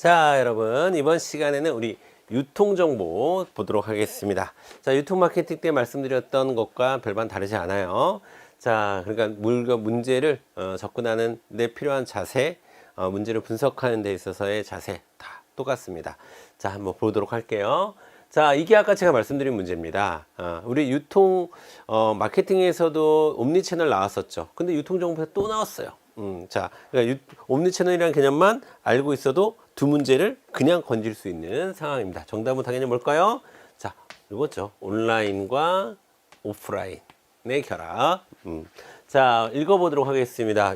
자, 여러분, 이번 시간에는 우리 유통정보 보도록 하겠습니다. 자, 유통 마케팅 때 말씀드렸던 것과 별반 다르지 않아요. 자, 그러니까 문제를 접근하는 데 필요한 자세, 문제를 분석하는 데 있어서의 자세 다 똑같습니다. 자, 한번 보도록 할게요. 자, 이게 아까 제가 말씀드린 문제입니다. 우리 유통 마케팅에서도 옴니채널 나왔었죠. 근데 유통정보에 또 나왔어요. 자, 그러니까 옴니채널이라는 개념만 알고 있어도 두 문제를 그냥 건질 수 있는 상황입니다. 정답은 당연히 뭘까요? 자, 이거죠. 온라인과 오프라인의 결합. 자, 읽어보도록 하겠습니다.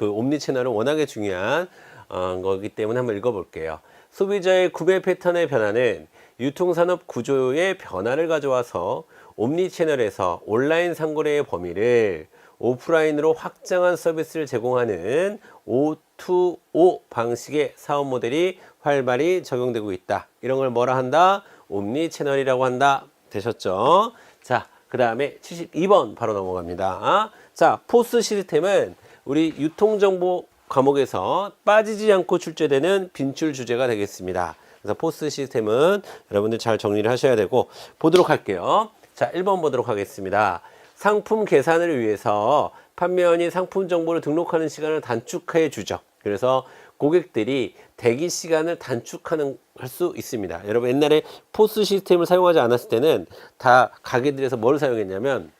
옴니채널은 워낙에 중요한 거기 때문에 한번 읽어볼게요. 소비자의 구매 패턴의 변화는 유통산업 구조의 변화를 가져와서 옴니채널에서 온라인 상거래의 범위를 오프라인으로 확장한 서비스를 제공하는 O2O 방식의 사업 모델이 활발히 적용되고 있다. 이런 걸 뭐라 한다? 옴니채널이라고 한다. 되셨죠? 자, 그 다음에 72번 바로 넘어갑니다. 자, 포스 시스템은 우리 유통정보 과목에서 빠지지 않고 출제되는 빈출 주제가 되겠습니다. 그래서 포스 시스템은 여러분들 잘 정리를 하셔야 되고 보도록 할게요. 자, 1번 보도록 하겠습니다. 상품 계산을 위해서 판매원이 상품 정보를 등록하는 시간을 단축해 주죠. 그래서 고객들이 대기 시간을 단축할 수 있습니다. 여러분 옛날에 포스 시스템을 사용하지 않았을 때는 다 가게들에서 뭘 사용했냐면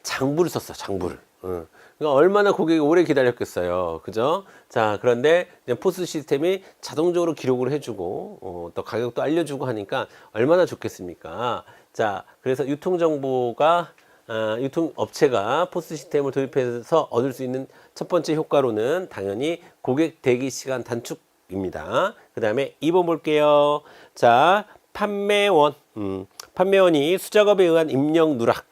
장부를 썼어. 장부를. 그러니까 얼마나 고객이 오래 기다렸겠어요. 그죠? 자, 그런데 이제 포스 시스템이 자동적으로 기록을 해주고 또 가격도 알려주고 하니까 얼마나 좋겠습니까? 자, 그래서 유통업체가 포스 시스템을 도입해서 얻을 수 있는 첫 번째 효과로는 당연히 고객 대기 시간 단축입니다. 그 다음에 2번 볼게요. 자, 판매원이 수작업에 의한 입력 누락,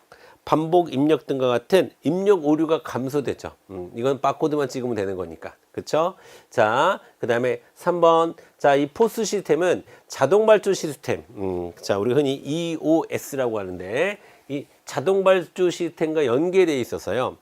반복 입력 등과 같은 입력 오류가 감소되죠. 이건 바코드만 찍으면 되는 거니까. 그쵸? 자, 그 다음에 3번. 자, 이 포스 시스템은 자동 발주 시스템. 자, 우리 흔히 EOS라고 하는데, 이 자동 발주 시스템과 연계되어 있어서요.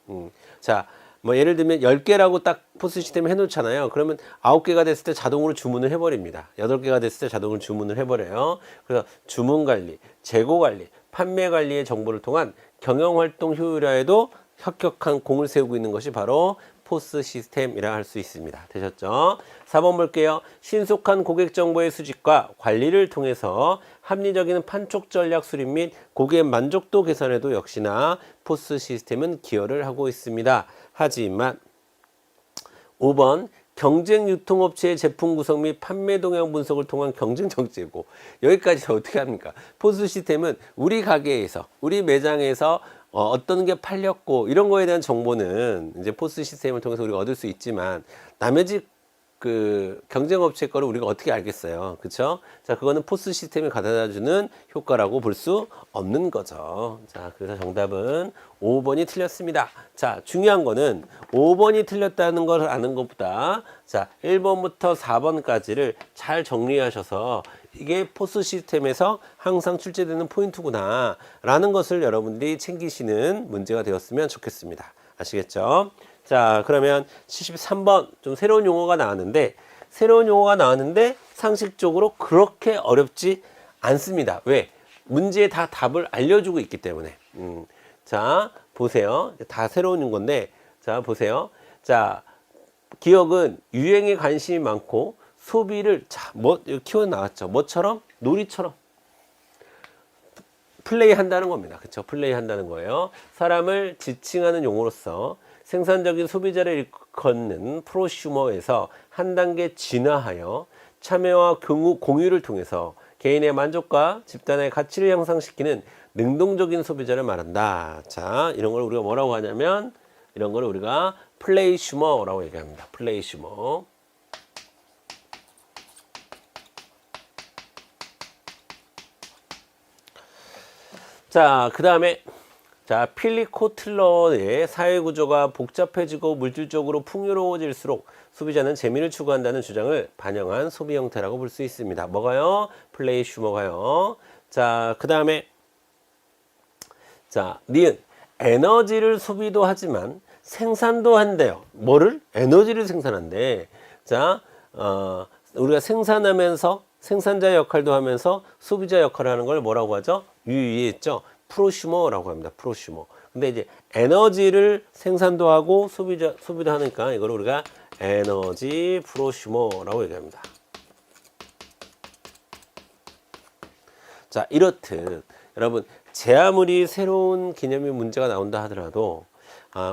자, 뭐 예를 들면 10개라고 딱 포스 시스템을 해놓잖아요. 그러면 9개가 됐을 때 자동으로 주문을 해버립니다. 8개가 됐을 때 자동으로 주문을 해버려요. 그래서 주문 관리, 재고 관리, 판매 관리의 정보를 통한 경영활동 효율화에도 혁혁한 공을 세우고 있는 것이 바로 포스 시스템이라 할 수 있습니다. 되셨죠? 4번 볼게요. 신속한 고객 정보의 수집과 관리를 통해서 합리적인 판촉 전략 수립 및 고객 만족도 개선에도 역시나 포스 시스템은 기여를 하고 있습니다. 하지만 5번 경쟁 유통업체의 제품 구성 및 판매 동향 분석을 통한 경쟁 정제고 여기까지 어떻게 합니까? 포스 시스템은 우리 가게에서 우리 매장에서 어떤 게 팔렸고 이런 거에 대한 정보는 이제 포스 시스템을 통해서 우리가 얻을 수 있지만 남의 집 경쟁업체 거를 우리가 어떻게 알겠어요? 그쵸? 자, 그거는 포스 시스템이 가져다 주는 효과라고 볼 수 없는 거죠. 자, 그래서 정답은 5번이 틀렸습니다. 자, 중요한 거는 5번이 틀렸다는 걸 아는 것보다 자, 1번부터 4번까지를 잘 정리하셔서 이게 포스 시스템에서 항상 출제되는 포인트구나 라는 것을 여러분들이 챙기시는 문제가 되었으면 좋겠습니다. 아시겠죠? 자, 그러면 73번 좀 새로운 용어가 나왔는데 상식적으로 그렇게 어렵지 않습니다. 왜? 문제에 다 답을 알려주고 있기 때문에. 자, 보세요. 다 새로운 건데, 자, 보세요. 자, 기억은 유행에 관심이 많고 소비를 키워드 나왔죠. 뭐처럼? 놀이처럼 플레이 한다는 겁니다. 그쵸? 플레이 한다는 거예요. 사람을 지칭하는 용어로서 생산적인 소비자를 일컫는 프로슈머에서 한 단계 진화하여 참여와 공유를 통해서 개인의 만족과 집단의 가치를 향상시키는 능동적인 소비자를 말한다. 자, 이런 걸 우리가 뭐라고 하냐면 이런 걸 우리가 플레이슈머라고 얘기합니다. 플레이슈머. 자, 그 다음에 자, 필립 코틀러의 사회구조가 복잡해지고 물질적으로 풍요로워질수록 소비자는 재미를 추구한다는 주장을 반영한 소비 형태라고 볼 수 있습니다. 뭐가요? 플레이슈머가요. 자, 그 다음에 자, 니은 에너지를 소비도 하지만 생산도 한대요. 뭐를? 에너지를 생산한대. 자, 우리가 생산하면서 생산자 역할도 하면서 소비자 역할을 하는 걸 뭐라고 하죠? 위에 있죠? 프로슈머라고 합니다. 프로슈머. 근데 이제 에너지를 생산도 하고 소비도 하니까 이걸 우리가 에너지 프로슈머라고 얘기합니다. 자, 이렇듯 여러분 제 아무리 새로운 개념의 문제가 나온다 하더라도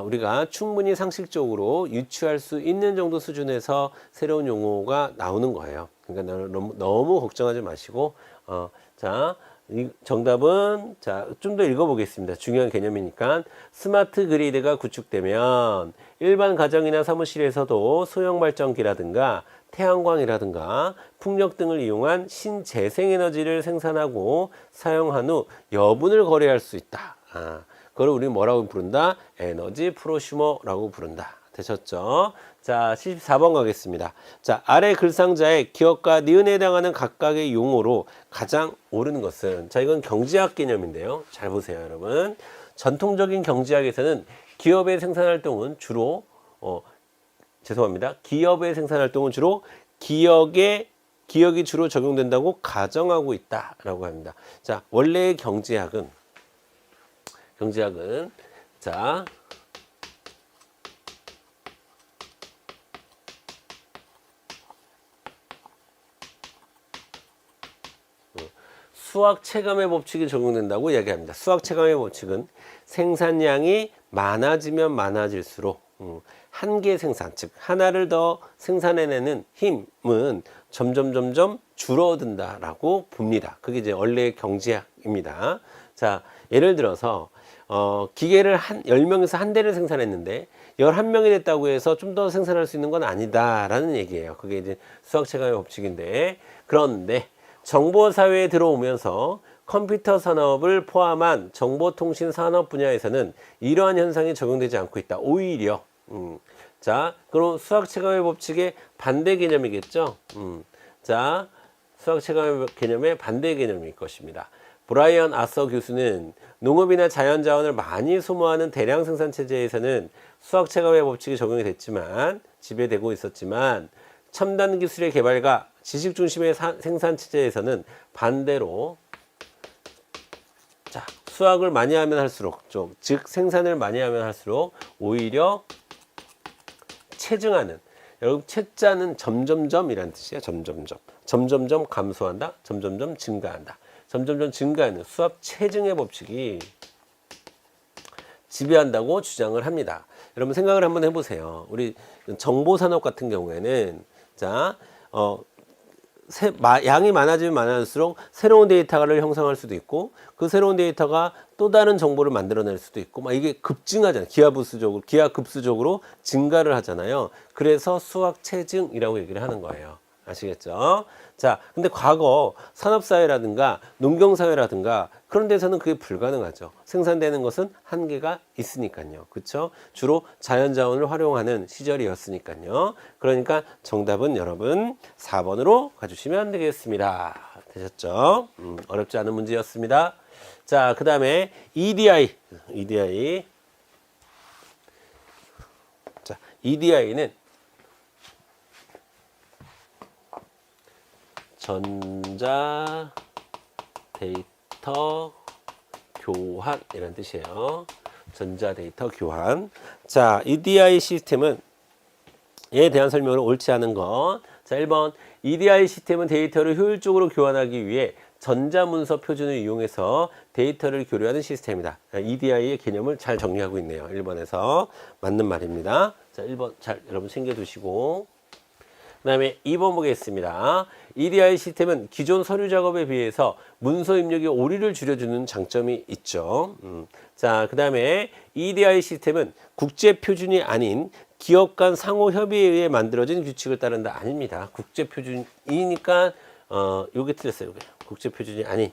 우리가 충분히 상식적으로 유추할 수 있는 정도 수준에서 새로운 용어가 나오는 거예요. 그러니까 너무 걱정하지 마시고 자, 이 정답은 자, 좀 더 읽어보겠습니다. 중요한 개념이니까 스마트 그리드가 구축되면 일반 가정이나 사무실에서도 소형 발전기라든가 태양광이라든가 풍력 등을 이용한 신재생에너지를 생산하고 사용한 후 여분을 거래할 수 있다. 그걸 우리 뭐라고 부른다? 에너지 프로슈머라고 부른다. 되셨죠? 자, 74번 가겠습니다. 자, 아래 글상자의 기업과 니은에 해당하는 각각의 용어로 가장 옳은 것은, 자, 이건 경제학 개념인데요. 잘 보세요, 여러분. 전통적인 경제학에서는 기업의 생산활동은 주로, 기업의 생산활동은 주로 기억이 주로 적용된다고 가정하고 있다라고 합니다. 자, 원래의 경제학은, 자, 수학 체감의 법칙이 적용된다고 이야기합니다. 수학 체감의 법칙은 생산량이 많아지면 많아질수록 한계 생산, 즉 하나를 더 생산해내는 힘은 점점 줄어든다라고 봅니다. 그게 이제 원래의 경제학입니다. 자, 예를 들어서 기계를 10명에서 한 대를 생산했는데 11명이 됐다고 해서 좀 더 생산할 수 있는 건 아니다라는 얘기예요. 그게 이제 수학 체감의 법칙인데, 그런데 정보사회에 들어오면서 컴퓨터 산업을 포함한 정보통신 산업 분야에서는 이러한 현상이 적용되지 않고 있다. 오히려 자, 그럼 수학 체감의 법칙의 반대 개념이겠죠. 자, 수학 체감의 개념의 반대 개념일 것입니다. 브라이언 아서 교수는 농업이나 자연자원을 많이 소모하는 대량 생산 체제에서는 수학 체감의 법칙이 적용이 됐지만, 지배되고 있었지만, 첨단 기술의 개발과 지식 중심의 생산 체제에서는 반대로, 자, 수학을 많이 하면 할수록, 즉 생산을 많이 하면 할수록 오히려 체증하는, 여러분 체자는 점점점이라는 뜻이에요. 점점점 감소한다, 점점점 증가한다. 점점점 증가하는 수학 체증의 법칙이 지배한다고 주장을 합니다. 여러분 생각을 한번 해보세요. 우리 정보산업 같은 경우에는 자, 양이 많아지면 많아질수록 새로운 데이터를 형성할 수도 있고, 그 새로운 데이터가 또 다른 정보를 만들어낼 수도 있고, 막 이게 급증하잖아요. 기하급수적으로 증가를 하잖아요. 그래서 수학 체증이라고 얘기를 하는 거예요. 아시겠죠? 자, 근데 과거 산업사회라든가 농경사회라든가 그런 데서는 그게 불가능하죠. 생산되는 것은 한계가 있으니까요. 그쵸? 주로 자연자원을 활용하는 시절이었으니까요. 그러니까 정답은 여러분 4번으로 가주시면 되겠습니다. 되셨죠? 어렵지 않은 문제였습니다. 자, 그 다음에 EDI. 자, EDI는 전자 데이터 교환이라는 뜻이에요. 전자 데이터 교환. 자, EDI 시스템은 에 대한 설명을 옳지 않은 것. 자, 1번. EDI 시스템은 데이터를 효율적으로 교환하기 위해 전자문서 표준을 이용해서 데이터를 교류하는 시스템이다. EDI의 개념을 잘 정리하고 있네요. 1번에서 맞는 말입니다. 자, 1번 잘 여러분 챙겨두시고, 그 다음에 2번 보겠습니다. EDI 시스템은 기존 서류 작업에 비해서 문서 입력의 오류를 줄여주는 장점이 있죠. 자, 그 다음에 EDI 시스템은 국제 표준이 아닌 기업 간 상호 협의에 의해 만들어진 규칙을 따른다. 아닙니다. 국제 표준이니까 요게 틀렸어요. 요게. 국제 표준이 아닌.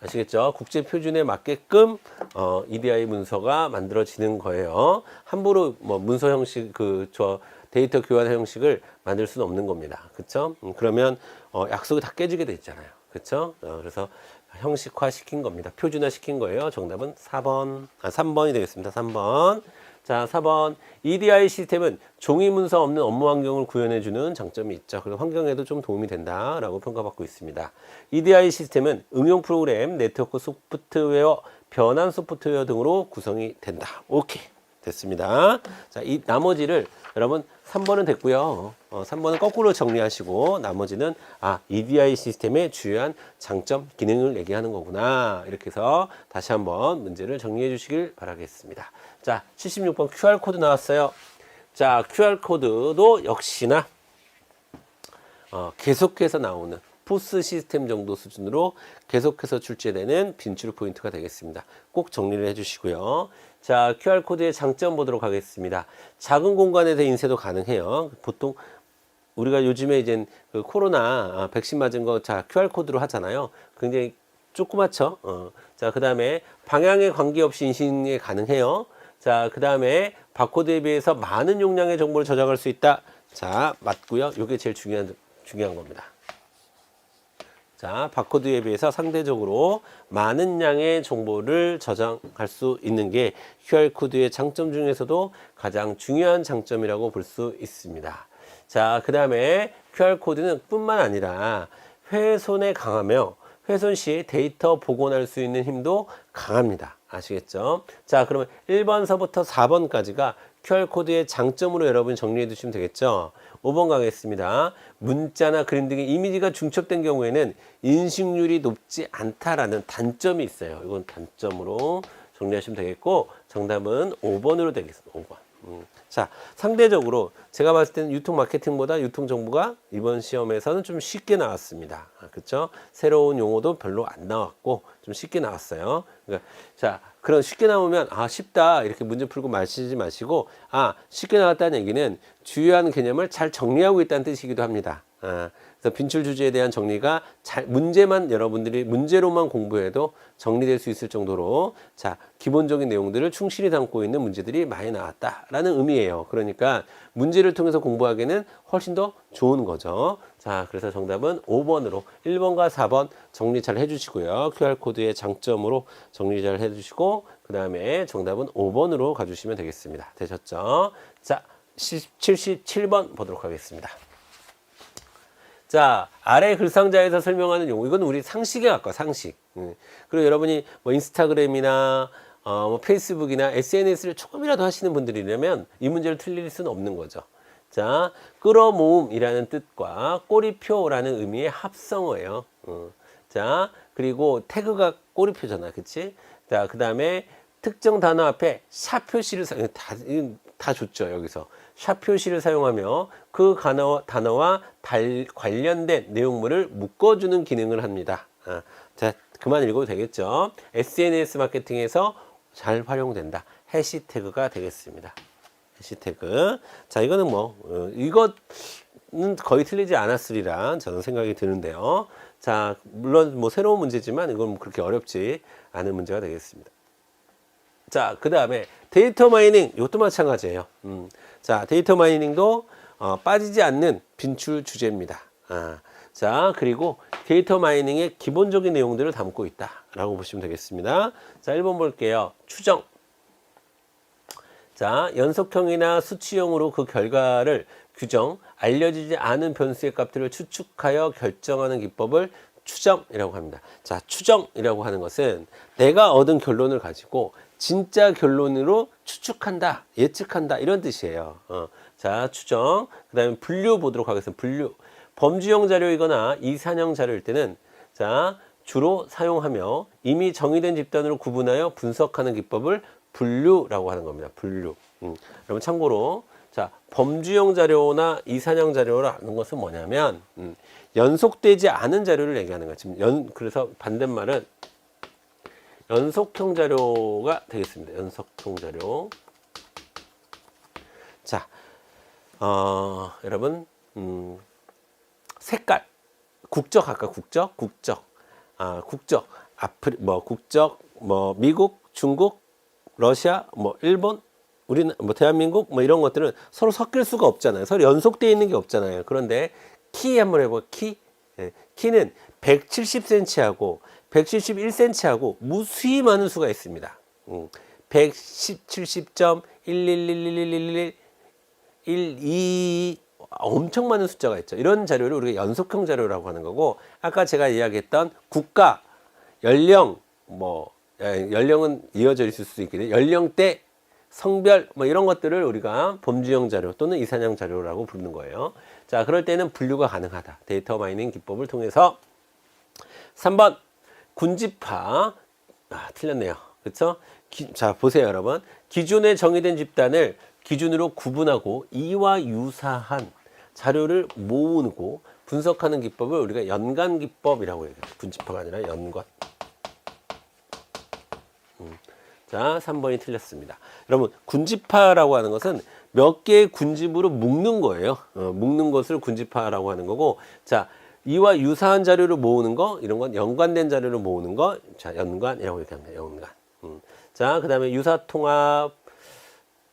아시겠죠? 국제 표준에 맞게끔 EDI 문서가 만들어지는 거예요. 함부로 뭐 문서 형식 데이터 교환 형식을 만들 수는 없는 겁니다. 그쵸? 그러면 약속이 다 깨지게 돼 있잖아요. 그쵸? 그래서 형식화 시킨 겁니다. 표준화 시킨 거예요. 정답은 3번이 되겠습니다. 3번. 자, 4번. EDI 시스템은 종이 문서 없는 업무 환경을 구현해주는 장점이 있죠. 그래서 환경에도 좀 도움이 된다라고 평가받고 있습니다. EDI 시스템은 응용 프로그램, 네트워크 소프트웨어, 변환 소프트웨어 등으로 구성이 된다. 오케이. 됐습니다. 자, 이 나머지를 여러분 3번은 됐고요. 3번은 거꾸로 정리하시고 나머지는 EDI 시스템의 주요한 장점, 기능을 얘기하는 거구나. 이렇게 해서 다시 한번 문제를 정리해 주시길 바라겠습니다. 자, 76번 QR코드 나왔어요. 자, QR코드도 역시나 계속해서 나오는 포스 시스템 정도 수준으로 계속해서 출제되는 빈출 포인트가 되겠습니다. 꼭 정리를 해주시고요. 자, QR코드의 장점 보도록 하겠습니다. 작은 공간에서 인쇄도 가능해요. 보통 우리가 요즘에 이제 그 코로나 백신 맞은 거 QR코드로 하잖아요. 굉장히 조그맣죠. 자, 그 다음에 방향에 관계없이 인식이 가능해요. 자, 그 다음에 바코드에 비해서 많은 용량의 정보를 저장할 수 있다. 자, 맞고요. 이게 제일 중요한 겁니다. 자, 바코드에 비해서 상대적으로 많은 양의 정보를 저장할 수 있는 게 QR코드의 장점 중에서도 가장 중요한 장점이라고 볼 수 있습니다. 자, 그 다음에 QR코드는 뿐만 아니라 훼손에 강하며 훼손 시 데이터 복원할 수 있는 힘도 강합니다. 아시겠죠? 자, 그러면 1번서부터 4번까지가 QR코드의 장점으로 여러분 정리해 두시면 되겠죠? 5번 가겠습니다. 문자나 그림 등의 이미지가 중첩된 경우에는 인식률이 높지 않다라는 단점이 있어요. 이건 단점으로 정리하시면 되겠고 정답은 5번으로 되겠습니다. 5번. 자, 상대적으로 제가 봤을 때는 유통 마케팅보다 유통 정보가 이번 시험에서는 좀 쉽게 나왔습니다. 그렇죠? 새로운 용어도 별로 안 나왔고 좀 쉽게 나왔어요. 그러니까 자, 그런 쉽게 나오면 쉽다 이렇게 문제 풀고 마시지 마시고 쉽게 나왔다는 얘기는 주요한 개념을 잘 정리하고 있다는 뜻이기도 합니다. 그래서 빈출 주제에 대한 정리가 문제만 여러분들이 문제로만 공부해도 정리될 수 있을 정도로 기본적인 내용들을 충실히 담고 있는 문제들이 많이 나왔다라는 의미예요. 그러니까 문제를 통해서 공부하기에는 훨씬 더 좋은 거죠. 자, 그래서 정답은 5번으로 1번과 4번 정리 잘 해주시고요. QR코드의 장점으로 정리 잘 해주시고 그 다음에 정답은 5번으로 가주시면 되겠습니다. 되셨죠? 자, 77번 보도록 하겠습니다. 자, 아래 글상자에서 설명하는 용어. 이건 우리 상식에 가까워, 상식. 그리고 여러분이 뭐 인스타그램이나 뭐 페이스북이나 SNS를 조금이라도 하시는 분들이라면 이 문제를 틀릴 수는 없는 거죠. 자, 끌어모음이라는 뜻과 꼬리표라는 의미의 합성어예요. 자, 그리고 태그가 꼬리표잖아. 그치? 자, 그 다음에 특정 단어 앞에 샵 표시를 다 좋죠. 여기서. 샵 표시를 사용하며 그 단어와 관련된 내용물을 묶어주는 기능을 합니다. 자, 그만 읽어도 되겠죠. SNS 마케팅에서 잘 활용된다. 해시태그가 되겠습니다. 해시태그. 자, 이거는 이거는 거의 틀리지 않았으리라 저는 생각이 드는데요. 자, 물론 새로운 문제지만 이건 그렇게 어렵지 않은 문제가 되겠습니다. 자, 그 다음에 데이터 마이닝, 이것도 마찬가지예요. 자, 데이터 마이닝도 빠지지 않는 빈출 주제입니다. 자, 그리고 데이터 마이닝의 기본적인 내용들을 담고 있다라고 보시면 되겠습니다. 자, 1번 볼게요. 추정. 자, 연속형이나 수치형으로 그 결과를 규정, 알려지지 않은 변수의 값들을 추측하여 결정하는 기법을 추정이라고 합니다. 자, 추정이라고 하는 것은 내가 얻은 결론을 가지고 진짜 결론으로 추측한다, 예측한다 이런 뜻이에요. 자, 추정. 그 다음에 분류 보도록 하겠습니다. 분류. 범주형 자료이거나 이산형 자료일 때는 주로 사용하며 이미 정의된 집단으로 구분하여 분석하는 기법을 분류라고 하는 겁니다. 분류. 여러분 참고로 범주형 자료나 이산형 자료라는 것은 뭐냐면 연속되지 않은 자료를 얘기하는 거예요. 지금 그래서 반대말은 연속형 자료가 되겠습니다. 연속형 자료. 자, 여러분, 색깔, 국적 아까 국적. 국적, 미국, 중국, 러시아, 일본, 우리는 대한민국 이런 것들은 서로 섞일 수가 없잖아요. 서로 연속되어 있는 게 없잖아요. 그런데 키 한번 해봐. 키는 170cm하고 171cm하고 무수히 많은 수가 있습니다. 170.1, 1111111 12 엄청 많은 숫자가 있죠. 이런 자료를 우리가 연속형 자료라고 하는 거고, 아까 제가 이야기했던 국가, 연령, 연령은 이어져 있을 수 있겠네요. 연령대, 성별, 이런 것들을 우리가 범주형 자료 또는 이산형 자료라고 부르는 거예요. 자, 그럴 때는 분류가 가능하다. 데이터 마이닝 기법을 통해서. 3번, 군집화. 틀렸네요. 그쵸? 자, 보세요, 여러분. 기존에 정의된 집단을 기준으로 구분하고 이와 유사한 자료를 모으고 분석하는 기법을 우리가 연관 기법이라고 얘기해요. 군집화가 아니라 연관. 자, 3번이 틀렸습니다. 여러분, 군집화라고 하는 것은 몇 개의 군집으로 묶는 거예요. 묶는 것을 군집화라고 하는 거고, 자, 이와 유사한 자료를 모으는 거, 이런 건 연관된 자료를 모으는 거, 자, 연관이라고 얘기합니다. 연관. 자, 그 다음에 유사통합.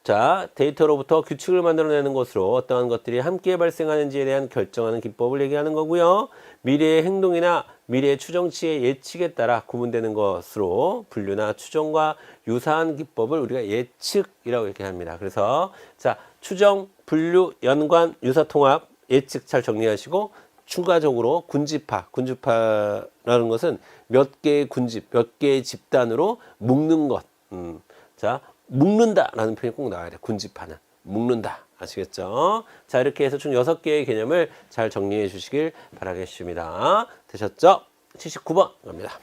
자, 데이터로부터 규칙을 만들어내는 것으로 어떠한 것들이 함께 발생하는지에 대한 결정하는 기법을 얘기하는 거고요. 미래의 행동이나 미래의 추정치의 예측에 따라 구분되는 것으로 분류나 추정과 유사한 기법을 우리가 예측이라고 얘기합니다. 그래서 자, 추정, 분류, 연관, 유사통합, 예측 잘 정리하시고, 추가적으로 군집화라는 것은 몇 개의 군집, 몇 개의 집단으로 묶는 것. 자, 묶는다라는 표현이 꼭 나와야 돼. 군집화는 묶는다. 아시겠죠? 자, 이렇게 해서 총 6개의 개념을 잘 정리해 주시길 바라겠습니다. 되셨죠? 79번 갑니다.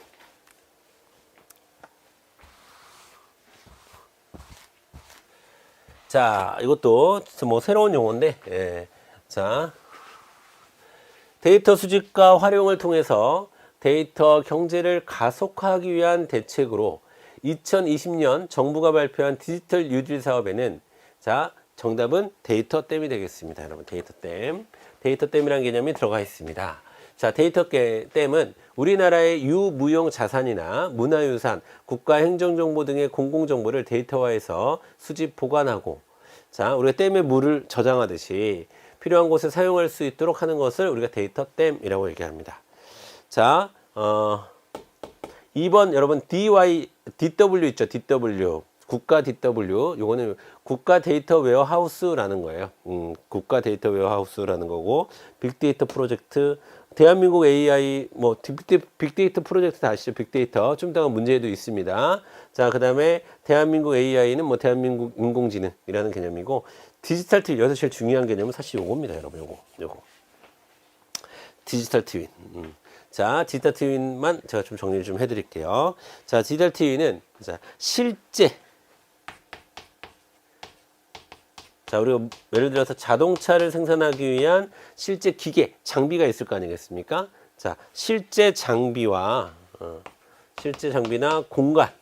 자, 이것도 새로운 용어인데, 예. 자, 데이터 수집과 활용을 통해서 데이터 경제를 가속화하기 위한 대책으로 2020년 정부가 발표한 디지털 뉴딜 사업에는, 자, 정답은 데이터댐이 되겠습니다. 여러분, 데이터댐. 데이터댐이라는 개념이 들어가 있습니다. 자, 데이터댐은 우리나라의 유무용 자산이나 문화유산, 국가행정정보 등의 공공정보를 데이터화해서 수집, 보관하고, 자, 우리가 댐에 물을 저장하듯이 필요한 곳에 사용할 수 있도록 하는 것을 우리가 데이터댐이라고 얘기합니다. 자, 2번 여러분 DW 있죠. DW. 국가 DW. 요거는 국가 데이터 웨어하우스라는 거예요. 국가 데이터 웨어하우스라는 거고, 빅데이터 프로젝트, 대한민국 AI, 빅데이터 프로젝트 다 아시죠? 빅데이터. 좀 이따가 문제도 있습니다. 자, 그 다음에 대한민국 AI는 대한민국 인공지능이라는 개념이고, 디지털 트윈, 여기서 제일 중요한 개념은 사실 요겁니다, 여러분. 요거. 디지털 트윈. 자, 디지털 트윈만 제가 좀 정리를 좀 해드릴게요. 자, 디지털 트윈은 실제, 자, 우리가 예를 들어서 자동차를 생산하기 위한 실제 기계, 장비가 있을 거 아니겠습니까? 자, 실제 장비와 실제 장비나 공간을,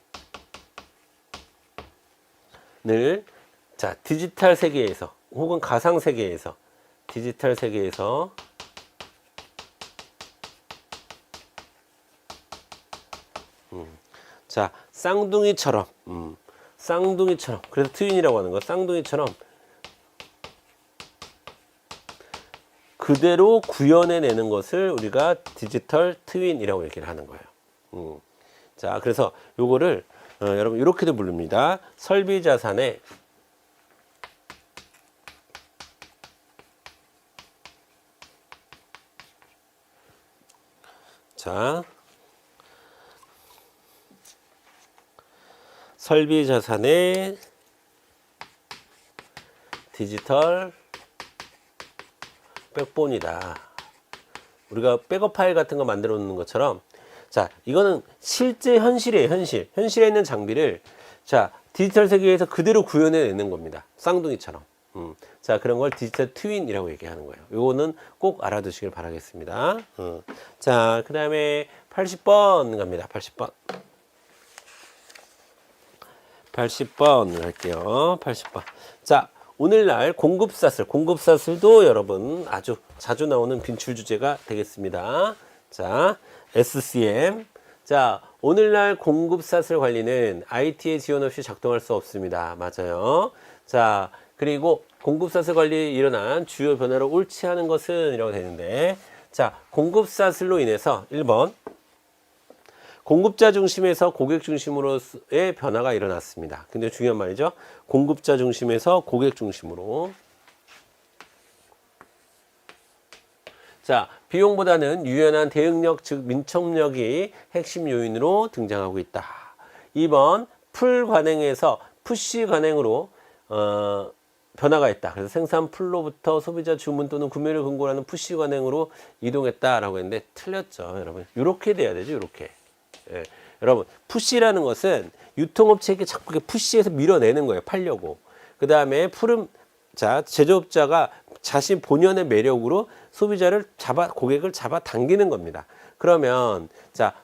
자, 디지털 세계에서 혹은 가상 세계에서, 디지털 세계에서 자, 쌍둥이처럼, 그래서 트윈이라고 하는 거, 쌍둥이처럼 그대로 구현해내는 것을 우리가 디지털 트윈이라고 얘기를 하는 거예요. 자, 그래서 요거를 여러분 이렇게도 부릅니다. 설비 자산의 자, 설비 자산의 디지털 백본이다. 우리가 백업 파일 같은 거 만들어 놓는 것처럼, 자, 이거는 실제 현실이에요. 현실에 있는 장비를, 자, 디지털 세계에서 그대로 구현해 내는 겁니다. 쌍둥이처럼. 자, 그런 걸 디지털 트윈이라고 얘기하는 거예요. 요거는 꼭 알아두시길 바라겠습니다. 자, 그 다음에 80번 갑니다. 80번 할게요. 80번. 자, 오늘날 공급사슬도 여러분 아주 자주 나오는 빈출 주제가 되겠습니다. 자, SCM. 자, 오늘날 공급사슬 관리는 IT의 지원 없이 작동할 수 없습니다. 맞아요. 자, 그리고 공급사슬 관리에 일어난 주요 변화를 옳지 않은 것은 이라고 되는데, 자, 공급사슬로 인해서 1번 공급자 중심에서 고객 중심으로의 변화가 일어났습니다. 근데 중요한 말이죠. 공급자 중심에서 고객 중심으로. 자, 비용보다는 유연한 대응력, 즉 민첩력이 핵심 요인으로 등장하고 있다. 2번, 풀 관행에서 푸시 관행으로 변화가 있다. 그래서 생산 풀로부터 소비자 주문 또는 구매를 근거로 하는 푸시 관행으로 이동했다라고 했는데 틀렸죠, 여러분. 이렇게 돼야 되죠, 이렇게. 예. 여러분, 푸시라는 것은 유통업체에게 자꾸 푸시해서 밀어내는 거예요, 팔려고. 그 다음에 제조업자가 자신 본연의 매력으로 소비자를 고객을 잡아 당기는 겁니다. 그러면,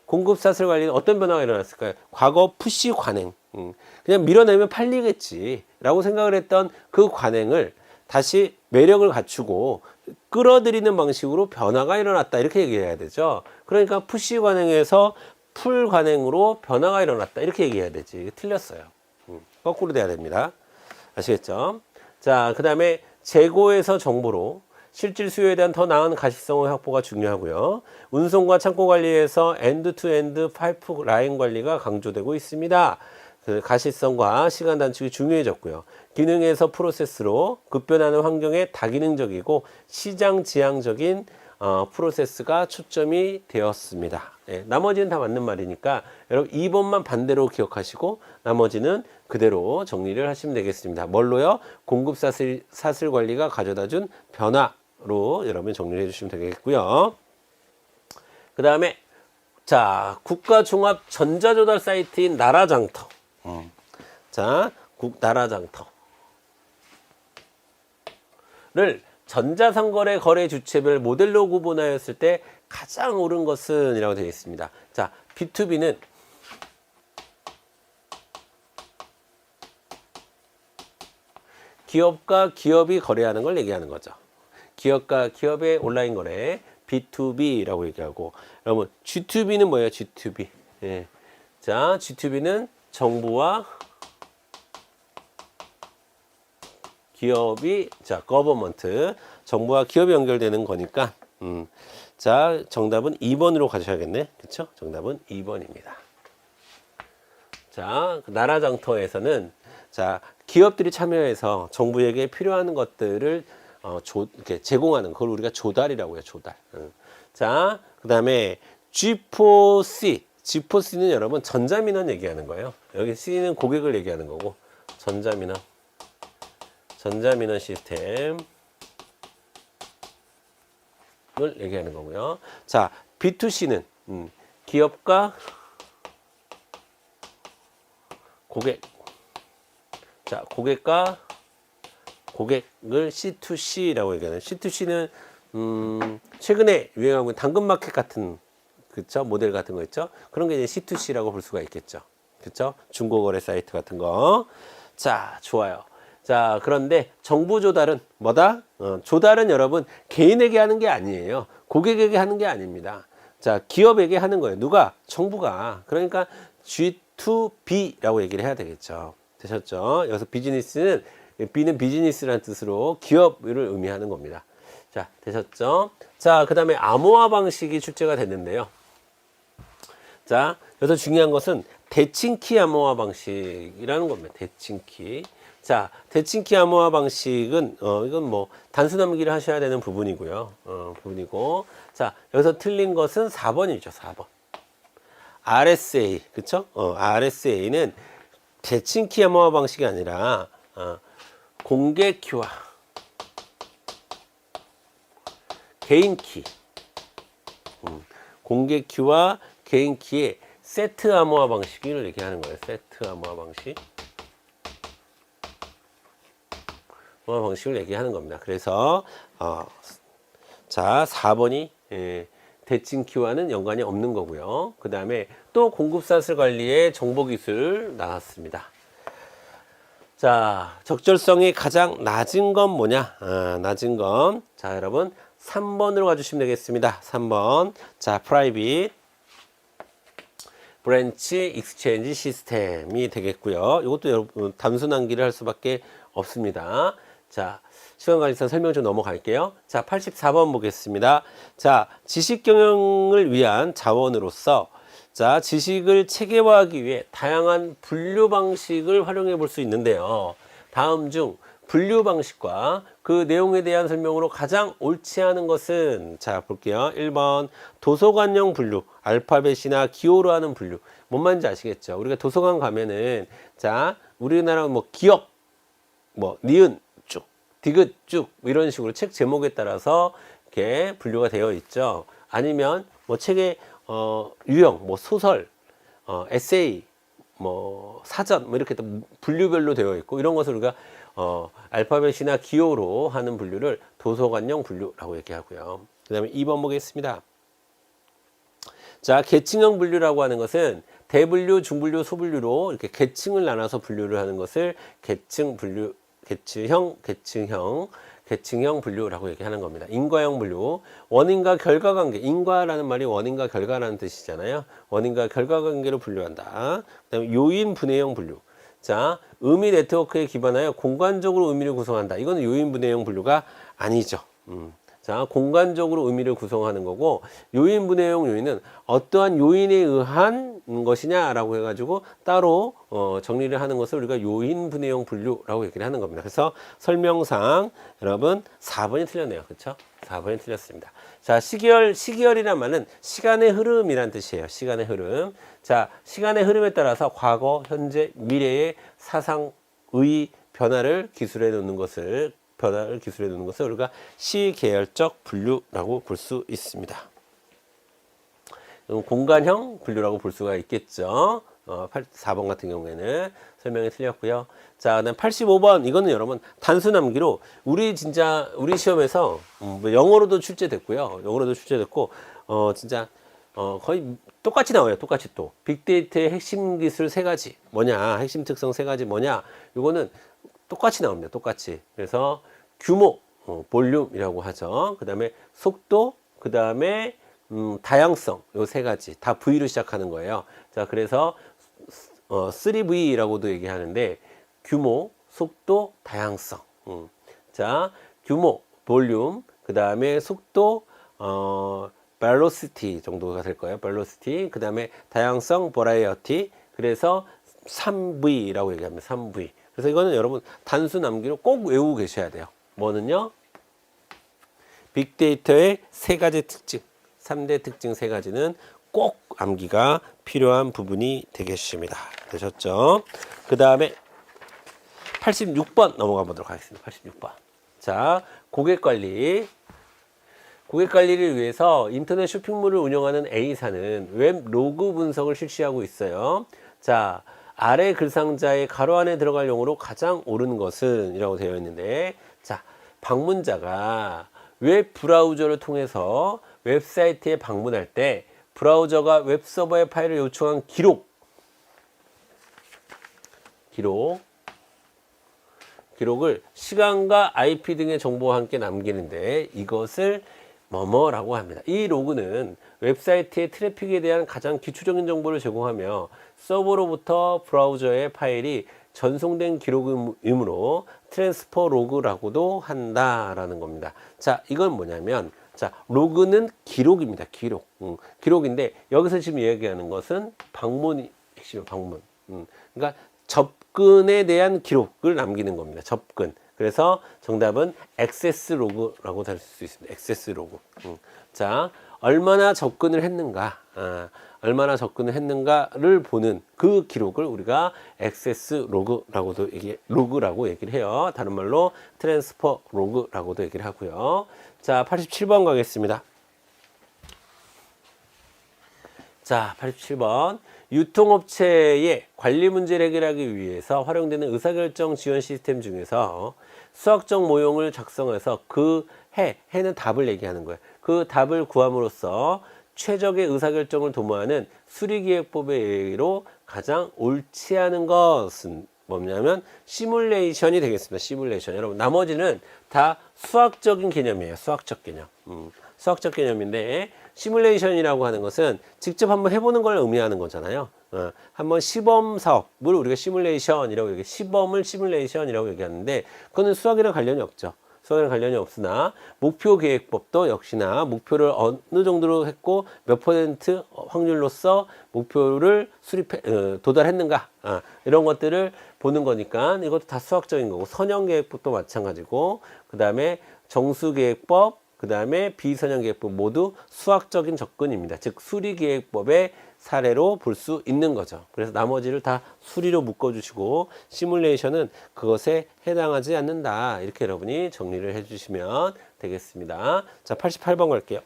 공급 사슬 관리는 어떤 변화가 일어났을까요? 과거 푸시 관행. 그냥 밀어내면 팔리겠지. 라고 생각을 했던 그 관행을 다시 매력을 갖추고 끌어들이는 방식으로 변화가 일어났다. 이렇게 얘기해야 되죠. 그러니까 푸시 관행에서 풀 관행으로 변화가 일어났다. 이렇게 얘기해야 되지. 틀렸어요. 거꾸로 돼야 됩니다. 아시겠죠? 자, 그 다음에 재고에서 정보로 실질 수요에 대한 더 나은 가시성의 확보가 중요하고요. 운송과 창고 관리에서 엔드-투-엔드 파이프 라인 관리가 강조되고 있습니다. 그 가시성과 시간 단축이 중요해졌고요. 기능에서 프로세스로 급변하는 환경에 다기능적이고 시장 지향적인 프로세스가 초점이 되었습니다. 예, 나머지는 다 맞는 말이니까 여러분 2번만 반대로 기억하시고 나머지는 그대로 정리를 하시면 되겠습니다. 뭘로요? 공급 사슬 관리가 가져다준 변화로 여러분 정리를 해주시면 되겠고요. 그 다음에 국가종합 전자조달 사이트인 나라장터. 나라장터를 전자상거래 거래 주체별 모델로 구분하였을 때 가장 옳은 것은 이라고 되어 있습니다. 자, B2B는 기업과 기업이 거래하는 걸 얘기하는 거죠. 기업과 기업의 온라인 거래 B2B라고 얘기하고, 여러분 G2B는 뭐예요? G2B. 예. 자, G2B는 정부와 기업이, 거버먼트, 정부와 기업이 연결되는 거니까, 자, 정답은 2번으로 가셔야겠네. 그쵸? 정답은 2번입니다. 자, 나라장터에서는, 기업들이 참여해서 정부에게 필요한 것들을 이렇게 제공하는, 그걸 우리가 조달이라고 해요, 조달. 자, 그 다음에 G4C. G4C는 여러분 전자민원 얘기하는 거예요. 여기 C는 고객을 얘기하는 거고, 전자민원 시스템을 얘기하는 거고요. 자, B2C는 기업과 고객. 자, 고객과 고객을 C2C라고 얘기하는. C2C는 최근에 유행하고 있는 당근마켓 같은, 그쵸? 모델 같은 거 있죠? 그런 게 이제 C2C라고 볼 수가 있겠죠. 그쵸? 중고거래 사이트 같은 거. 자, 좋아요. 자, 그런데 정부 조달은 뭐다? 조달은 여러분 개인에게 하는 게 아니에요. 고객에게 하는 게 아닙니다. 자, 기업에게 하는 거예요. 누가? 정부가. 그러니까 G2B라고 얘기를 해야 되겠죠. 되셨죠? 여기서 비즈니스는, B는 비즈니스라는 뜻으로 기업을 의미하는 겁니다. 자, 되셨죠? 자, 그 다음에 암호화 방식이 출제가 됐는데요. 자, 여기서 중요한 것은 대칭키 암호화 방식이라는 겁니다. 대칭키. 자, 대칭키 암호화 방식은 이건 뭐 단순 암기를 하셔야 되는 부분이고요. 부분이고. 자, 여기서 틀린 것은 4번이죠. 4번. RSA. 그쵸? RSA는 대칭키 암호화 방식이 아니라 공개 키와 개인 키. 공개 키와 개인 키의 세트 암호화 방식을 얘기하는 거예요. 세트 암호화 방식. 방식을 얘기하는 겁니다. 그래서 자, 4번이 대칭키와는 연관이 없는 거고요. 그 다음에 또 공급사슬 관리의 정보기술 나왔습니다. 자, 적절성이 가장 낮은 건 뭐냐? 낮은 건, 자, 여러분 3번으로 가주시면 되겠습니다. 3번. 자, 프라이빗 브랜치 익스체인지 시스템이 되겠고요. 이것도 여러분 단순 암기를 할 수밖에 없습니다. 자, 시간관리상 설명 좀 넘어갈게요. 자, 84번 보겠습니다. 자, 지식 경영을 위한 자원으로서 자, 지식을 체계화하기 위해 다양한 분류 방식을 활용해 볼 수 있는데요. 다음 중 분류 방식과 그 내용에 대한 설명으로 가장 옳지 않은 것은, 자, 볼게요. 1번 도서관형 분류, 알파벳이나 기호로 하는 분류. 뭔 말인지 아시겠죠? 우리가 도서관 가면은, 자, 우리나라 뭐 기역, 뭐 니은 쭉, 디귿 쭉 이런 식으로 책 제목에 따라서 이렇게 분류가 되어 있죠. 아니면 뭐 책의 유형, 뭐 소설, 에세이, 뭐 사전, 뭐 이렇게 분류별로 되어 있고, 이런 것을 우리가 알파벳이나 기호로 하는 분류를 도서관형 분류라고 얘기하고요. 그 다음에 2번 보겠습니다. 자, 계층형 분류라고 하는 것은 대분류, 중분류, 소분류로 이렇게 계층을 나눠서 분류를 하는 것을 계층 분류, 계층형 분류라고 얘기하는 겁니다. 인과형 분류, 원인과 결과 관계, 인과라는 말이 원인과 결과라는 뜻이잖아요. 원인과 결과 관계로 분류한다. 그다음에 요인 분해형 분류. 자, 의미 네트워크에 기반하여 공간적으로 의미를 구성한다. 이거는 요인 분해형 분류가 아니죠. 자, 공간적으로 의미를 구성하는 거고, 요인 분해형 요인은 어떠한 요인에 의한 것이냐라고 해가지고 따로 정리를 하는 것을 우리가 요인 분해형 분류라고 얘기를 하는 겁니다. 그래서 설명상 여러분 4번이 틀렸네요. 그렇죠? 4번이 틀렸습니다. 자, 시기열이란 말은 시간의 흐름이란 뜻이에요. 시간의 흐름. 자, 시간의 흐름에 따라서 과거, 현재, 미래의 사상의 변화를 기술해 놓는 것을 우리가 시계열적 분류라고 볼 수 있습니다. 공간형 분류라고 볼 수가 있겠죠. 4번 같은 경우에는 설명이 틀렸고요. 자, 그다음 85번, 이거는 여러분 단순 암기로 우리 시험에서 영어로도 출제됐고요. 영어로도 출제됐고 진짜 거의 똑같이 나와요. 똑같이 또 빅데이터의 핵심 기술 3가지 뭐냐, 핵심 특성 3가지 뭐냐, 이거는 똑같이 나옵니다. 똑같이. 그래서 규모, 볼륨이라고 하죠. 그 다음에 속도, 그 다음에 다양성, 요 3가지 다 V로 시작하는 거예요. 자, 그래서 3V라고도 얘기하는데 규모, 속도, 다양성. 자, 규모, 볼륨, 그 다음에 속도, velocity 정도가 될 거예요. velocity. 그 다음에 다양성, variety. 그래서 3V라고 얘기합니다. 3V. 그래서 이거는 여러분 단순 암기로 꼭 외우고 계셔야 돼요. 뭐는요? 빅데이터의 3가지 특징, 3대 특징 3가지는 꼭 암기가 필요한 부분이 되겠습니다. 되셨죠? 그 다음에 86번 넘어가 보도록 하겠습니다. 86번. 자, 고객관리. 고객관리를 위해서 인터넷 쇼핑몰을 운영하는 A사는 웹 로그 분석을 실시하고 있어요. 자, 아래 글상자의 가로 안에 들어갈 용어로 가장 옳은 것은 이라고 되어 있는데, 자, 방문자가 웹 브라우저를 통해서 웹사이트에 방문할 때 브라우저가 웹서버에 파일을 요청한 기록을 시간과 IP 등의 정보와 함께 남기는데 이것을 뭐뭐라고 합니다. 이 로그는 웹사이트의 트래픽에 대한 가장 기초적인 정보를 제공하며 서버로부터 브라우저의 파일이 전송된 기록이므로 트랜스퍼 로그라고도 한다라는 겁니다. 자, 이건 뭐냐면, 자, 로그는 기록입니다. 기록인데 여기서 지금 이야기하는 것은 방문이 핵심이에요. 방문. 그러니까 접근에 대한 기록을 남기는 겁니다. 접근. 그래서 정답은 액세스 로그라고 할 수 있습니다. 액세스 로그. 자, 얼마나 접근을 했는가를 보는 그 기록을 우리가 액세스 로그라고 얘기를 해요. 다른 말로 트랜스퍼 로그라고도 얘기를 하고요. 자, 87번 가겠습니다. 자, 87번. 유통업체의 관리 문제를 해결하기 위해서 활용되는 의사결정 지원 시스템 중에서 수학적 모형을 작성해서 그 해는 답을 얘기하는 거예요. 그 답을 구함으로써 최적의 의사결정을 도모하는 수리기획법에 의로 가장 옳지 않은 것은 뭐냐면 시뮬레이션이 되겠습니다. 시뮬레이션. 여러분, 나머지는 다 수학적인 개념이에요. 수학적 개념. 수학적 개념인데, 시뮬레이션이라고 하는 것은 직접 한번 해보는 걸 의미하는 거잖아요. 한번 시범 사업을 우리가 시뮬레이션이라고 시범을 시뮬레이션이라고 얘기하는데, 그거는 수학이랑 관련이 없죠. 수학이랑 관련이 없으나 목표계획법도 역시나 목표를 어느 정도로 했고 몇 퍼센트 확률로서 목표를 도달했는가 이런 것들을 보는 거니까 이것도 다 수학적인 거고 선형계획법도 마찬가지고 그 다음에 정수계획법 그 다음에 비선형계획법 모두 수학적인 접근입니다. 즉 수리계획법의 사례로 볼 수 있는 거죠. 그래서 나머지를 다 수리로 묶어주시고 시뮬레이션은 그것에 해당하지 않는다. 이렇게 여러분이 정리를 해주시면 되겠습니다. 자, 88번 갈게요.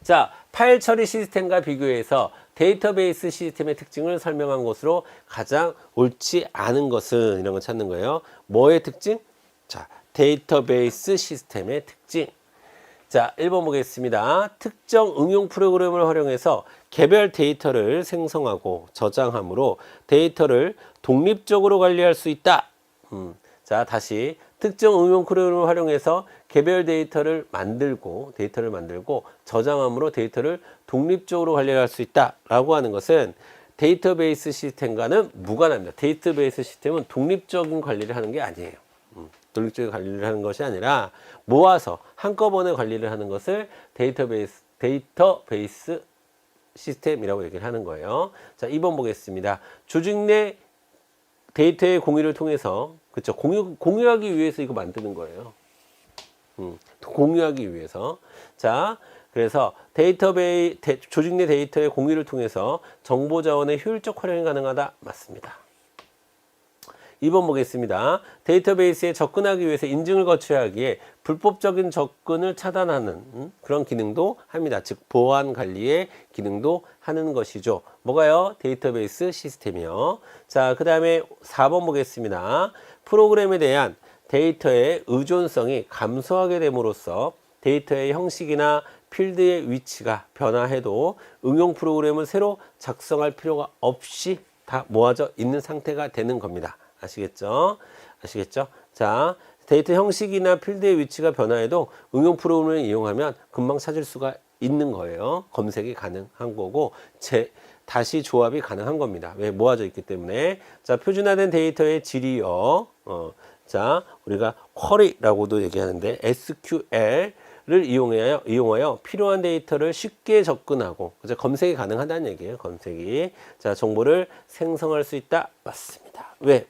자, 파일 처리 시스템과 비교해서 데이터베이스 시스템의 특징을 설명한 것으로 가장 옳지 않은 것은 이런 거 찾는 거예요. 뭐의 특징? 자, 데이터베이스 시스템의 특징. 자, 1번 보겠습니다. 특정 응용 프로그램을 활용해서 개별 데이터를 생성하고 저장함으로 데이터를 독립적으로 관리할 수 있다. 자, 다시 특정 응용 프로그램을 활용해서 개별 데이터를 만들고 저장함으로 데이터를 독립적으로 관리할 수 있다라고 하는 것은 데이터베이스 시스템과는 무관합니다. 데이터베이스 시스템은 독립적인 관리를 하는 게 아니에요. 독립적인 관리를 하는 것이 아니라 모아서 한꺼번에 관리를 하는 것을 데이터베이스 시스템이라고 얘기를 하는 거예요. 자, 2번 보겠습니다. 조직 내 데이터의 공유를 통해서, 그쵸, 공유하기 위해서 이거 만드는 거예요. 공유하기 위해서. 자, 그래서 조직 내 데이터의 공유를 통해서 정보 자원의 효율적 활용이 가능하다. 맞습니다. 2번 보겠습니다. 데이터베이스에 접근하기 위해서 인증을 거쳐야 하기에 불법적인 접근을 차단하는 그런 기능도 합니다. 즉 보안 관리의 기능도 하는 것이죠. 뭐가요? 데이터베이스 시스템이요. 자, 그 다음에 4번 보겠습니다. 프로그램에 대한 데이터의 의존성이 감소하게 됨으로써 데이터의 형식이나 필드의 위치가 변화해도 응용 프로그램을 새로 작성할 필요가 없이 다 모아져 있는 상태가 되는 겁니다. 아시겠죠? 아시겠죠? 자, 데이터 형식이나 필드의 위치가 변화해도 응용 프로그램을 이용하면 금방 찾을 수가 있는 거예요. 검색이 가능한 거고 다시 조합이 가능한 겁니다. 왜? 모아져 있기 때문에. 자, 표준화된 데이터의 질이요. 자, 우리가 쿼리라고도 얘기하는데 SQL을 이용하여 필요한 데이터를 쉽게 접근하고 그죠? 검색이 가능하다는 얘기예요. 검색이. 자, 정보를 생성할 수 있다. 맞습니다. 왜?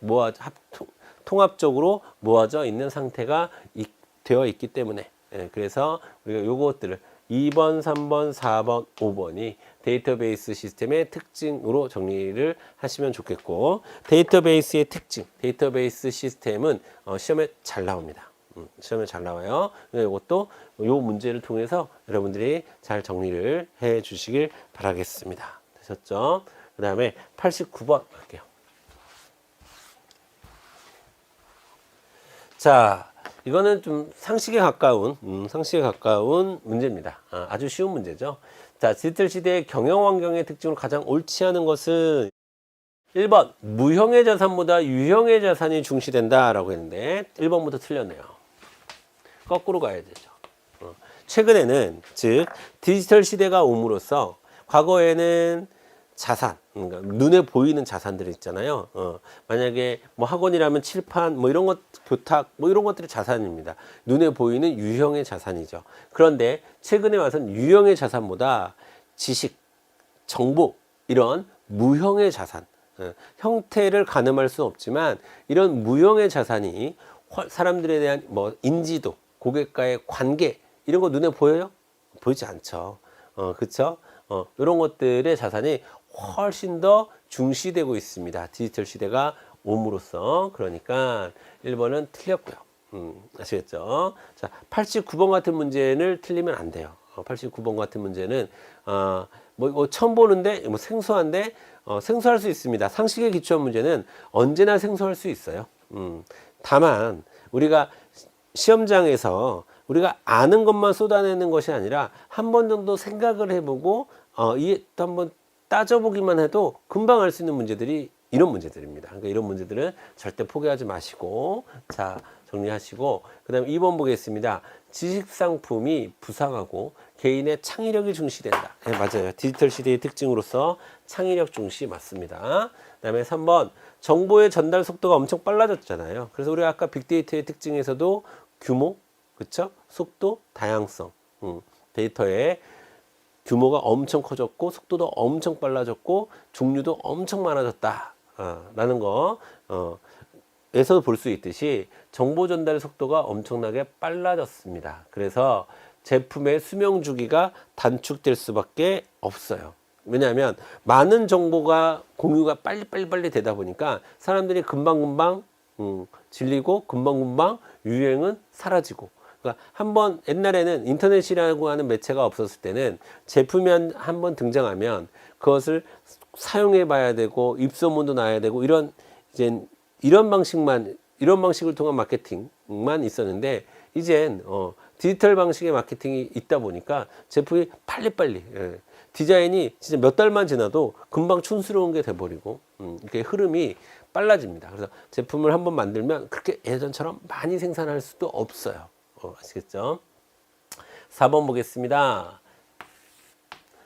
통합적으로 모아져 있는 상태가 되어 있기 때문에. 예, 그래서 우리가 요것들을 2번, 3번, 4번, 5번이 데이터베이스 시스템의 특징으로 정리를 하시면 좋겠고, 데이터베이스의 특징, 데이터베이스 시스템은 시험에 잘 나옵니다. 시험에 잘 나와요. 이것도 요 문제를 통해서 여러분들이 잘 정리를 해 주시길 바라겠습니다. 되셨죠? 그 다음에 89번 할게요. 자, 이거는 좀 상식에 가까운 문제입니다. 아주 쉬운 문제죠. 자, 디지털 시대의 경영 환경의 특징으로 가장 옳지 않은 것은 1번, 무형의 자산보다 유형의 자산이 중시된다라고 했는데 1번부터 틀렸네요. 거꾸로 가야 되죠. 최근에는 즉 디지털 시대가 옴으로써 과거에는 자산, 그러니까 눈에 보이는 자산들이 있잖아요. 만약에 뭐 학원이라면 칠판, 뭐 이런 것, 교탁, 뭐 이런 것들이 자산입니다. 눈에 보이는 유형의 자산이죠. 그런데 최근에 와서는 유형의 자산보다 지식, 정보, 이런 무형의 자산, 형태를 가늠할 수는 없지만 이런 무형의 자산이 사람들에 대한 뭐 인지도, 고객과의 관계 이런 거 눈에 보여요? 보이지 않죠. 그렇죠? 이런 것들의 자산이 훨씬 더 중시되고 있습니다. 디지털 시대가 옴으로써. 그러니까 1번은 틀렸고요. 아시겠죠? 자, 89번 같은 문제를 틀리면 안 돼요. 89번 같은 문제는 뭐 처음 보는데 뭐 생소한데 생소할 수 있습니다. 상식에 기초한 문제는 언제나 생소할 수 있어요. 다만 우리가 시험장에서 우리가 아는 것만 쏟아내는 것이 아니라 한 번 정도 생각을 해보고 또 한번 따져보기만 해도 금방 알 수 있는 문제들이 이런 문제들입니다. 그러니까 이런 문제들은 절대 포기하지 마시고 자 정리하시고, 그 다음에 2번 보겠습니다. 지식상품이 부상하고 개인의 창의력이 중시된다. 네, 맞아요. 디지털 시대의 특징으로서 창의력 중시 맞습니다. 그 다음에 3번, 정보의 전달 속도가 엄청 빨라졌잖아요. 그래서 우리가 아까 빅데이터의 특징에서도 규모, 그쵸? 속도, 다양성, 데이터의 규모가 엄청 커졌고 속도도 엄청 빨라졌고 종류도 엄청 많아졌다 라는 거 에서 볼 수 있듯이 정보 전달 속도가 엄청나게 빨라졌습니다. 그래서 제품의 수명 주기가 단축될 수밖에 없어요. 왜냐하면 많은 정보가 공유가 빨리 되다 보니까 사람들이 금방금방 질리고 금방금방 유행은 사라지고, 그러니까 한번 옛날에는 인터넷이라고 하는 매체가 없었을 때는 제품이 한번 등장하면 그것을 사용해 봐야 되고 입소문도 나야 되고 이런 방식을 통한 마케팅만 있었는데, 이젠 디지털 방식의 마케팅이 있다 보니까 제품이 빨리빨리 디자인이 진짜 몇 달만 지나도 금방 촌스러운 게 돼버리고 이렇게 흐름이 빨라집니다. 그래서 제품을 한번 만들면 그렇게 예전처럼 많이 생산할 수도 없어요. 아시겠죠? 4번 보겠습니다.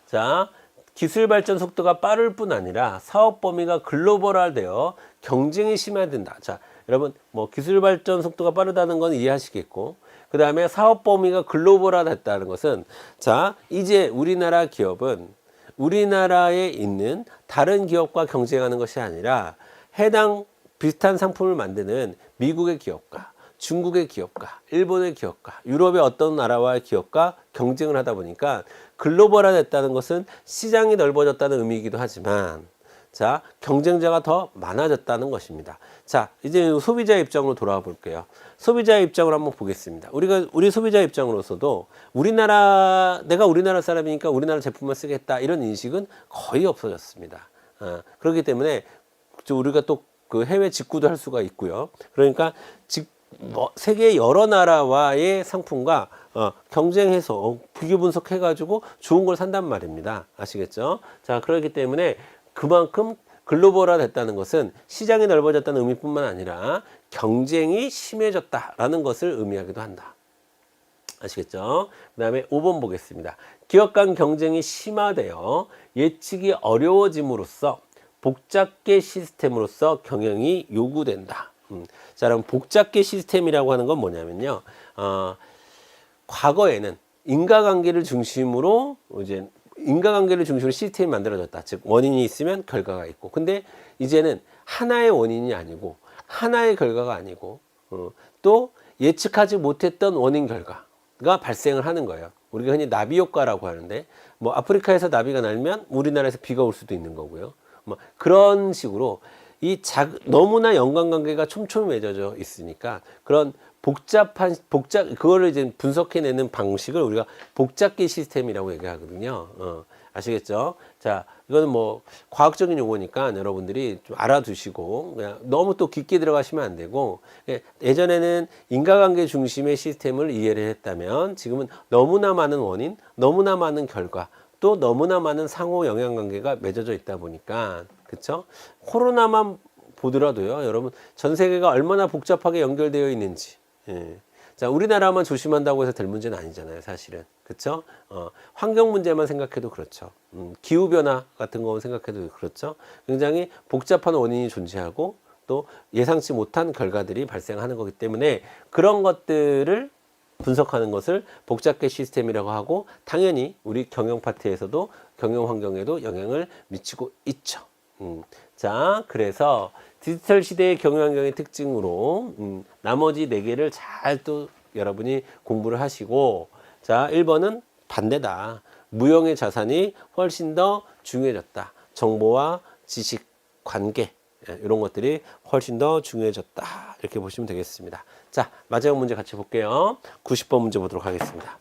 자, 기술 발전 속도가 빠를 뿐 아니라 사업 범위가 글로벌화되어 경쟁이 심화된다. 자, 여러분 뭐 기술 발전 속도가 빠르다는 건 이해하시겠고, 그 다음에 사업 범위가 글로벌화됐다는 것은, 자, 이제 우리나라 기업은 우리나라에 있는 다른 기업과 경쟁하는 것이 아니라 해당 비슷한 상품을 만드는 미국의 기업과 중국의 기업과 일본의 기업과 유럽의 어떤 나라와의 기업과 경쟁을 하다 보니까 글로벌화 됐다는 것은 시장이 넓어졌다는 의미이기도 하지만, 자, 경쟁자가 더 많아졌다는 것입니다. 자, 이제 소비자 입장으로 돌아와 볼게요. 소비자 입장으로 한번 보겠습니다. 우리 소비자 입장으로서도 내가 우리나라 사람이니까 우리나라 제품만 쓰겠다 이런 인식은 거의 없어졌습니다. 그렇기 때문에 우리가 또 그 해외 직구도 할 수가 있고요. 그러니까 세계 여러 나라와의 상품과 경쟁해서 비교 분석해가지고 좋은 걸 산단 말입니다. 아시겠죠? 자, 그렇기 때문에 그만큼 글로벌화 됐다는 것은 시장이 넓어졌다는 의미뿐만 아니라 경쟁이 심해졌다라는 것을 의미하기도 한다. 아시겠죠? 그 다음에 5번 보겠습니다. 기업 간 경쟁이 심화되어 예측이 어려워짐으로써 복잡계 시스템으로서 경영이 요구된다. 자, 그럼 복잡계 시스템이라고 하는 건 뭐냐면요. 과거에는 인과관계를 중심으로 시스템이 만들어졌다. 즉 원인이 있으면 결과가 있고, 근데 이제는 하나의 원인이 아니고 하나의 결과가 아니고 또 예측하지 못했던 원인 결과가 발생을 하는 거예요. 우리가 흔히 나비 효과라고 하는데, 뭐 아프리카에서 나비가 날면 우리나라에서 비가 올 수도 있는 거고요. 뭐 그런 식으로 너무나 연관관계가 촘촘히 맺어져 있으니까 그런 그거를 이제 분석해내는 방식을 우리가 복잡계 시스템이라고 얘기하거든요. 아시겠죠? 자, 이거는 뭐 과학적인 용어니까 여러분들이 좀 알아두시고 그냥 너무 또 깊게 들어가시면 안 되고, 예전에는 인과관계 중심의 시스템을 이해를 했다면 지금은 너무나 많은 원인, 너무나 많은 결과, 또 너무나 많은 상호 영향관계가 맺어져 있다 보니까, 그쵸? 코로나만 보더라도요, 여러분 전 세계가 얼마나 복잡하게 연결되어 있는지. 자, 우리나라만 조심한다고 해서 될 문제는 아니잖아요, 사실은. 그쵸? 환경 문제만 생각해도 그렇죠. 기후변화 같은 거 생각해도 그렇죠. 굉장히 복잡한 원인이 존재하고 또 예상치 못한 결과들이 발생하는 거기 때문에 그런 것들을 분석하는 것을 복잡계 시스템이라고 하고, 당연히 우리 경영 파트에서도 경영 환경에도 영향을 미치고 있죠. 자, 그래서 디지털 시대의 경영 환경의 특징으로 나머지 4개를 잘 또 여러분이 공부를 하시고, 자, 1번은 반대다. 무형의 자산이 훨씬 더 중요해졌다. 정보와 지식, 관계 이런 것들이 훨씬 더 중요해졌다. 이렇게 보시면 되겠습니다. 자, 마지막 문제 같이 볼게요. 90번 문제 보도록 하겠습니다.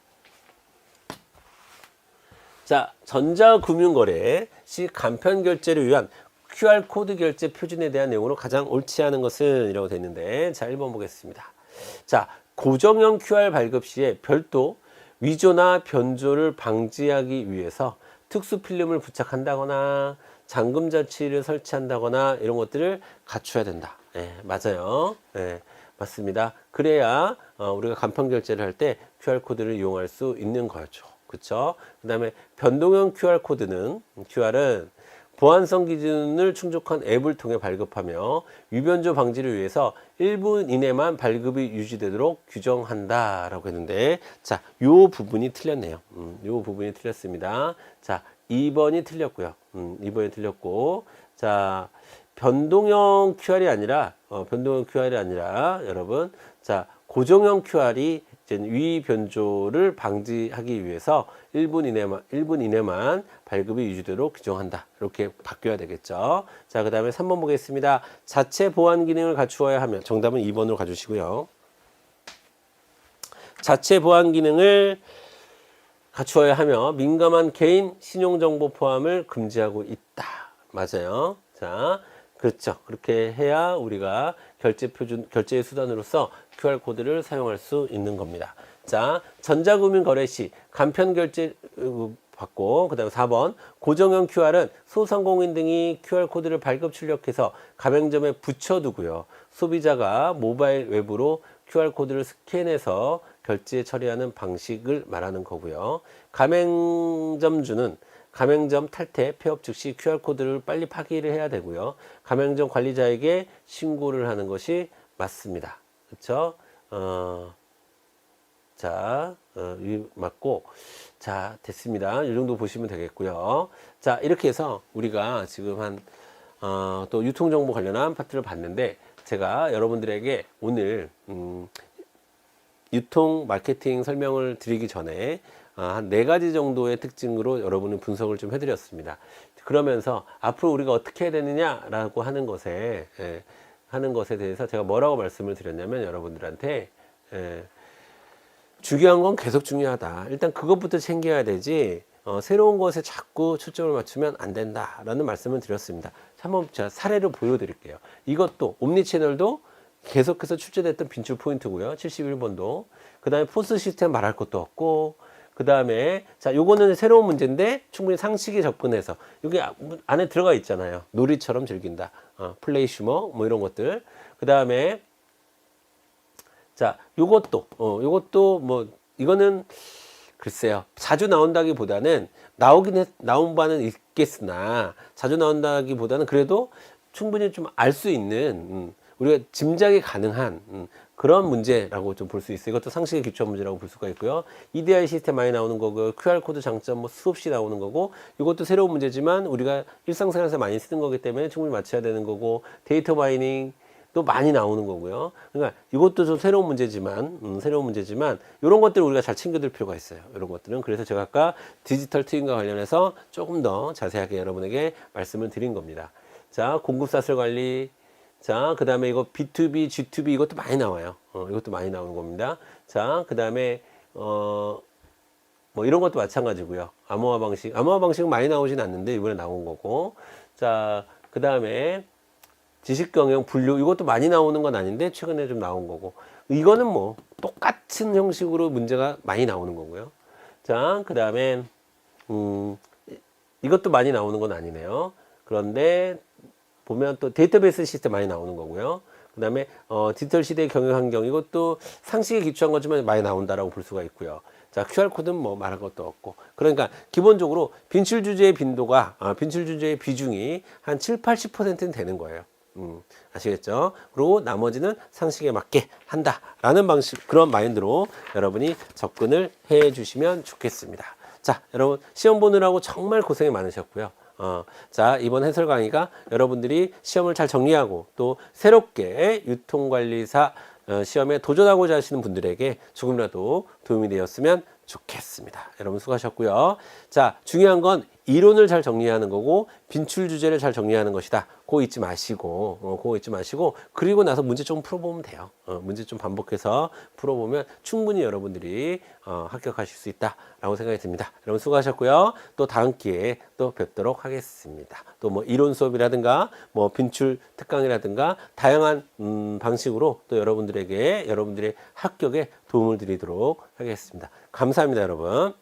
자, 전자금융거래 시 간편결제를 위한 QR코드 결제 표준에 대한 내용으로 가장 옳지 않은 것은 이라고 되어 있는데, 자, 1번 보겠습니다. 자, 고정형 QR 발급 시에 별도 위조나 변조를 방지하기 위해서 특수 필름을 부착한다거나 잠금 장치를 설치한다거나 이런 것들을 갖춰야 된다. 네, 맞아요. 네, 맞습니다. 그래야 우리가 간편 결제를 할 때 QR코드를 이용할 수 있는 거죠. 그쵸? 그 다음에 변동형 QR은 보안성 기준을 충족한 앱을 통해 발급하며 위변조 방지를 위해서 1분 이내만 발급이 유지되도록 규정한다라고 했는데, 자, 요 부분이 틀렸네요. 요 부분이 틀렸습니다. 자, 2번이 틀렸고요. 2번이 틀렸고, 자, 변동형 QR이 아니라 여러분, 자, 고정형 QR이 위 변조를 방지하기 위해서 1분 이내만 발급이 유지되도록 규정한다. 이렇게 바뀌어야 되겠죠. 자, 그 다음에 3번 보겠습니다. 자체 보안 기능을 갖추어야 하면, 정답은 2번으로 가주시고요. 자체 보안 기능을 갖추어야 하며 민감한 개인 신용정보 포함을 금지하고 있다. 맞아요. 자, 그렇죠. 그렇게 해야 우리가 결제의 수단으로서 QR코드를 사용할 수 있는 겁니다. 자, 전자금융 거래 시 간편 결제 받고, 그 다음에 4번 고정형 QR은 소상공인 등이 QR코드를 발급 출력해서 가맹점에 붙여두고요. 소비자가 모바일 웹으로 QR코드를 스캔해서 결제 처리하는 방식을 말하는 거고요. 가맹점주는 가맹점 탈퇴, 폐업 즉시 QR코드를 빨리 파기를 해야 되고요. 가맹점 관리자에게 신고를 하는 것이 맞습니다. 그렇죠? 맞고, 자, 됐습니다. 이 정도 보시면 되겠고요. 자, 이렇게 해서 우리가 지금 또 유통정보 관련한 파트를 봤는데, 제가 여러분들에게 오늘, 유통 마케팅 설명을 드리기 전에 한 4가지 정도의 특징으로 여러분은 분석을 좀 해드렸습니다. 그러면서 앞으로 우리가 어떻게 해야 되느냐라고 하는 것에 대해서 제가 뭐라고 말씀을 드렸냐면, 여러분들한테 중요한 건 계속 중요하다. 일단 그것부터 챙겨야 되지, 새로운 것에 자꾸 초점을 맞추면 안 된다라는 말씀을 드렸습니다. 한번 제가 사례를 보여드릴게요. 이것도 옴니채널도 계속해서 출제됐던 빈출 포인트고요. 71번도. 그 다음에 포스 시스템 말할 것도 없고, 그 다음에, 자, 요거는 새로운 문제인데 충분히 상식에 접근해서, 여기 안에 들어가 있잖아요. 놀이처럼 즐긴다. 플레이슈머, 뭐 이런 것들. 그 다음에, 자, 요것도 뭐, 이거는 글쎄요. 자주 나온다기보다는 나온 바는 있겠으나, 자주 나온다기보다는 그래도 충분히 좀 알 수 있는, 우리가 짐작이 가능한 그런 문제라고 좀 볼 수 있어요. 이것도 상식에 기초한 문제라고 볼 수가 있고요. EDI 시스템 많이 나오는 거고요. QR코드 장점 뭐 수없이 나오는 거고, 이것도 새로운 문제지만 우리가 일상생활에서 많이 쓰는 거기 때문에 충분히 맞춰야 되는 거고, 데이터 마이닝도 많이 나오는 거고요. 그러니까 이것도 좀 새로운 문제지만 이런 것들을 우리가 잘 챙겨둘 필요가 있어요. 이런 것들은. 그래서 제가 아까 디지털 트윈과 관련해서 조금 더 자세하게 여러분에게 말씀을 드린 겁니다. 자, 공급사슬 관리. 자, 그 다음에 이거 B2B, G2B 이것도 많이 나와요. 이것도 많이 나오는 겁니다. 자, 그 다음에, 뭐 이런 것도 마찬가지고요. 암호화 방식은 많이 나오진 않는데 이번에 나온 거고. 자, 그 다음에 지식경영 분류 이것도 많이 나오는 건 아닌데 최근에 좀 나온 거고. 이거는 뭐 똑같은 형식으로 문제가 많이 나오는 거고요. 자, 그 다음에, 이것도 많이 나오는 건 아니네요. 그런데, 보면 또 데이터베이스 시스템 많이 나오는 거고요. 그 다음에 디지털 시대의 경영 환경 이것도 상식에 기초한 거지만 많이 나온다라고 볼 수가 있고요. 자, QR코드는 뭐 말할 것도 없고. 그러니까 기본적으로 빈출 주제의 빈출 주제의 비중이 한 7, 80%는 되는 거예요. 아시겠죠? 그리고 나머지는 상식에 맞게 한다라는 방식, 그런 마인드로 여러분이 접근을 해 주시면 좋겠습니다. 자, 여러분 시험 보느라고 정말 고생이 많으셨고요. 자, 이번 해설 강의가 여러분들이 시험을 잘 정리하고 또 새롭게 유통관리사 시험에 도전하고자 하시는 분들에게 조금이라도 도움이 되었으면 좋겠습니다. 여러분 수고하셨고요. 자, 중요한 건 이론을 잘 정리하는 거고 빈출 주제를 잘 정리하는 것이다. 그거 잊지 마시고 그리고 나서 문제 좀 풀어보면 돼요. 문제 좀 반복해서 풀어보면 충분히 여러분들이 합격하실 수 있다라고 생각이 듭니다. 여러분 수고하셨고요. 또 다음 기회에 또 뵙도록 하겠습니다. 또 뭐 이론 수업이라든가 뭐 빈출 특강이라든가 다양한 방식으로 또 여러분들의 합격에 도움을 드리도록 하겠습니다. 감사합니다, 여러분.